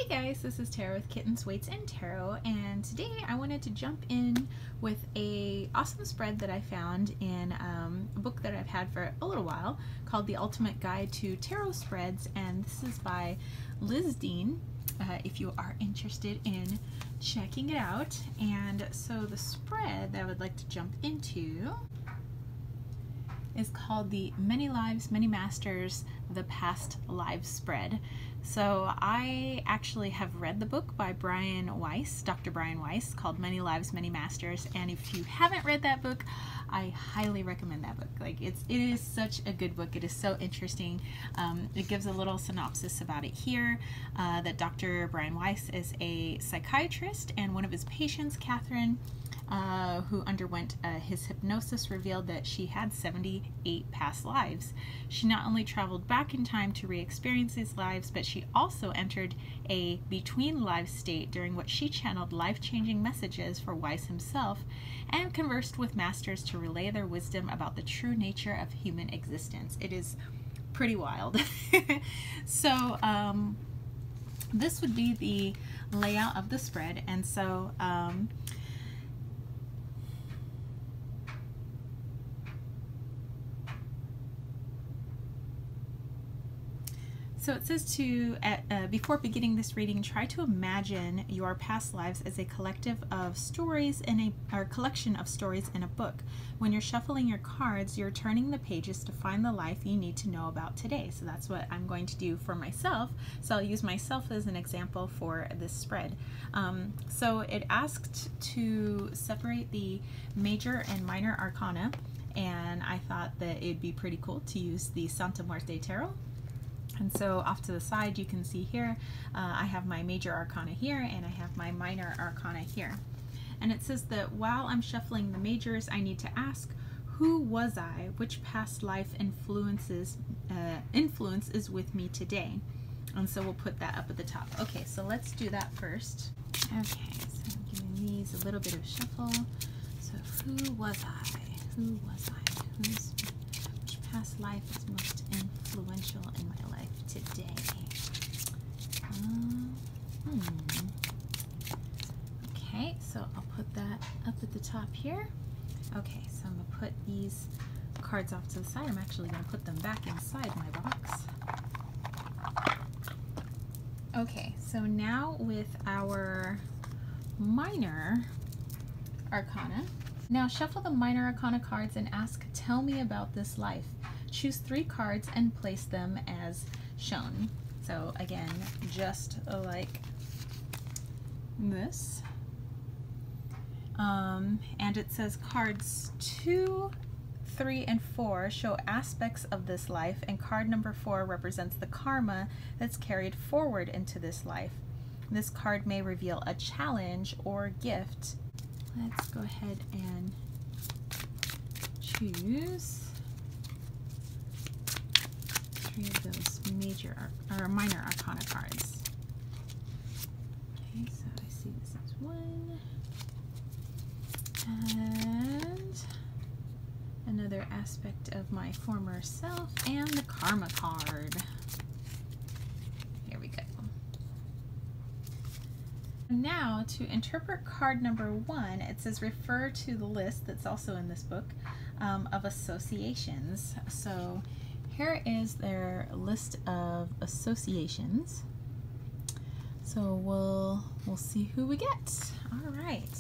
Hey guys, this is Tarot with Kittens, Weights, and Tarot, and today I wanted to jump in with a awesome spread that I found in a book that I've had for a little while called The Ultimate Guide to Tarot Spreads, and this is by Liz Dean, if you are interested in checking it out. And so the spread that I would like to jump into is called the Many Lives, Many Masters, The Past Lives Spread. So I actually have read the book by Brian Weiss, Dr. Brian Weiss, called Many Lives, Many Masters, and if you haven't read that book, I highly recommend that book. Like it is such a good book. It is so interesting. It gives a little synopsis about it here, that Dr. Brian Weiss is a psychiatrist, and one of his patients, Catherine, who underwent his hypnosis, revealed that she had 78 past lives. She not only traveled back in time to re-experience these lives, but she also entered a between lives state during which she channeled life-changing messages for Weiss himself and conversed with masters to relay their wisdom about the true nature of human existence. It is pretty wild. So this would be the layout of the spread, and so So it says to, before beginning this reading, try to imagine your past lives as a collective of stories or collection of stories in a book. When you're shuffling your cards, you're turning the pages to find the life you need to know about today. So that's what I'm going to do for myself. So I'll use myself as an example for this spread. So it asked to separate the major and minor arcana, and I thought that it'd be pretty cool to use the Santa Muerte Tarot. And so off to the side you can see here, I have my major arcana here and I have my minor arcana here. And it says that while I'm shuffling the majors, I need to ask, who was I? Which past life influence is with me today? And so we'll put that up at the top. Okay, so let's do that first. Okay, so I'm giving these a little bit of shuffle. So who was I? Who was I? Which past life is most influential in my life today? Okay, so I'll put that up at the top here. Okay, so I'm going to put these cards off to the side. I'm actually going to put them back inside my box. Okay, so now with our minor arcana, now shuffle the minor arcana cards and ask, tell me about this life. Choose 3 cards and place them as shown. So again, just like this. And it says cards 2, 3, and 4 show aspects of this life, and card number 4 represents the karma that's carried forward into this life. This card may reveal a challenge or gift. Let's go ahead and choose 3 of those major or minor arcana cards. Okay, so I see this as 1. And another aspect of my former self, and the karma card. Here we go. Now, to interpret card number 1, it says refer to the list that's also in this book of associations. So here is their list of associations. So we'll see who we get. All right.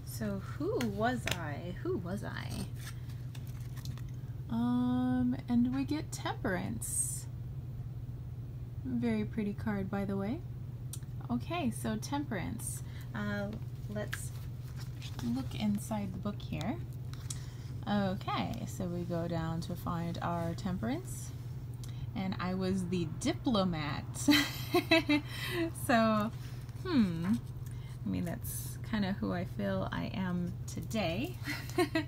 So who was I? Who was I? And we get Temperance. Very pretty card, by the way. Okay, so Temperance. Let's look inside the book here. Okay, so we go down to find our Temperance, and I was the diplomat. So, I mean, that's kind of who I feel I am today.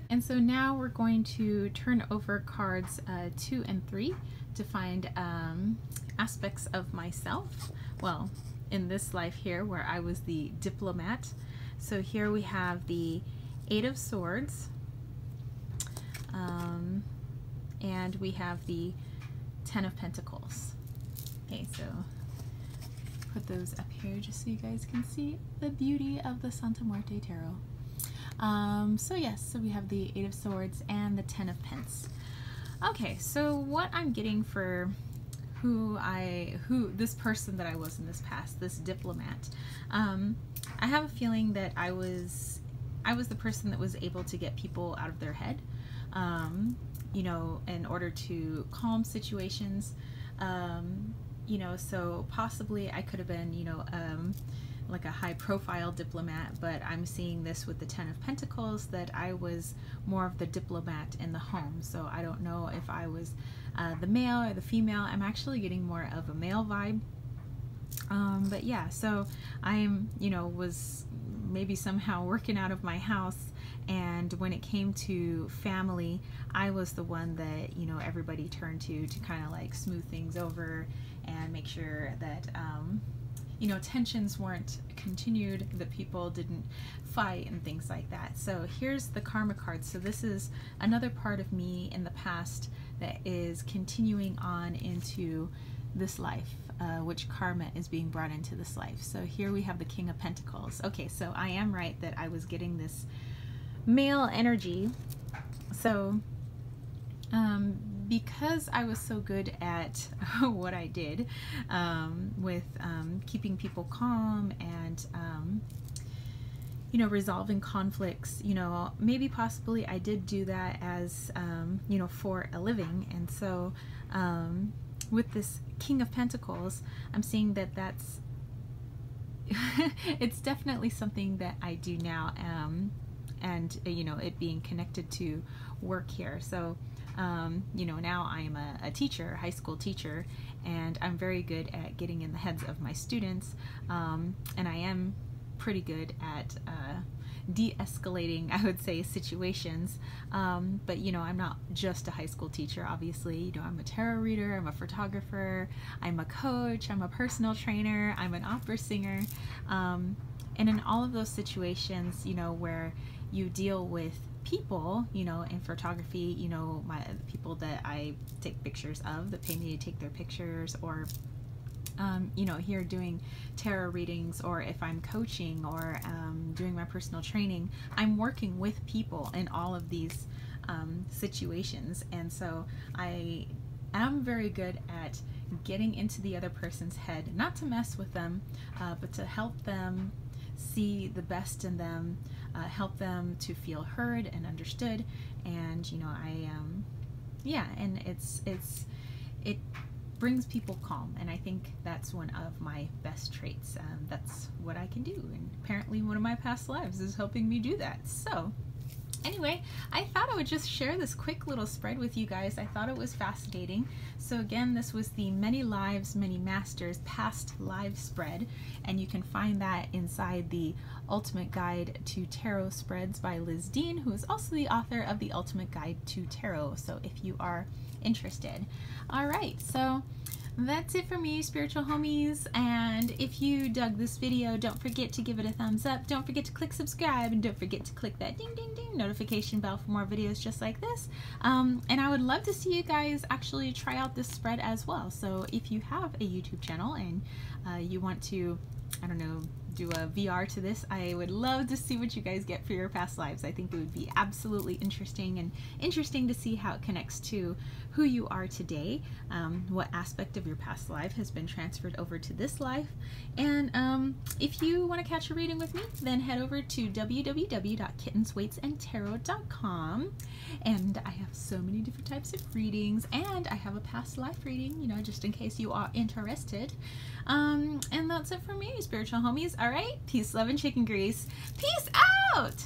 And so now we're going to turn over cards 2 and 3 to find aspects of myself. Well, in this life here where I was the diplomat. So here we have the 8 of Swords, and we have the 10 of Pentacles. Okay, so put those up here just so you guys can see the beauty of the Santa Muerte Tarot. So yes, so we have the Eight of Swords and the Ten of Pence. Okay, so what I'm getting for this person that I was in this past, this diplomat, I have a feeling that I was the person that was able to get people out of their head, you know, in order to calm situations, you know, so possibly I could have been, you know, like a high profile diplomat, but I'm seeing this with the Ten of Pentacles that I was more of the diplomat in the home. So I don't know if I was the male or the female. I'm actually getting more of a male vibe. But yeah, so I'm, you know, was maybe somehow working out of my house, and when it came to family, I was the one that, you know, everybody turned to kind of like smooth things over and make sure that you know, tensions weren't continued, that people didn't fight and things like that. So here's the karma card. So this is another part of me in the past that is continuing on into this life, which karma is being brought into this life. So here we have the King of Pentacles. Okay, so I am right that I was getting this male energy. So because I was so good at what I did with keeping people calm and you know, resolving conflicts, you know, maybe possibly I did do that as you know, for a living. And so with this King of Pentacles, I'm seeing that that's it's definitely something that I do now, and you know, it being connected to work here. So you know, now I'm a teacher, a high school teacher, and I'm very good at getting in the heads of my students, and I am pretty good at de-escalating, I would say, situations, but you know, I'm not just a high school teacher, obviously. You know, I'm a tarot reader, I'm a photographer, I'm a coach, I'm a personal trainer, I'm an opera singer, and in all of those situations, you know, where you deal with people, you know, in photography, you know, the people that I take pictures of that pay me to take their pictures, or you know, here doing tarot readings, or if I'm coaching or doing my personal training, I'm working with people in all of these situations. And so I am very good at getting into the other person's head, not to mess with them, but to help them see the best in them, help them to feel heard and understood. And you know, yeah, and it brings people calm, and I think that's one of my best traits. That's what I can do, and apparently one of my past lives is helping me do that. So anyway, I thought I would just share this quick little spread with you guys. I thought it was fascinating. So again, this was the Many Lives, Many Masters past live spread, and you can find that inside the Ultimate Guide to Tarot Spreads by Liz Dean, who is also the author of the Ultimate Guide to Tarot, so if you are interested. All right, so that's it for me, spiritual homies, and if you dug this video, don't forget to give it a thumbs up, don't forget to click subscribe, and don't forget to click that ding ding ding notification bell for more videos just like this. And I would love to see you guys actually try out this spread as well. So if you have a YouTube channel and you want to, I don't know, do a VR to this, I would love to see what you guys get for your past lives. I think it would be absolutely interesting, and interesting to see how it connects to who you are today, what aspect of your past life has been transferred over to this life. And if you want to catch a reading with me, then head over to www.kittenswaitsandtarot.com, and I have so many different types of readings, and I have a past life reading, you know, just in case you are interested. And that's it for me, spiritual homies. All right, peace, love, and chicken grease. Peace out!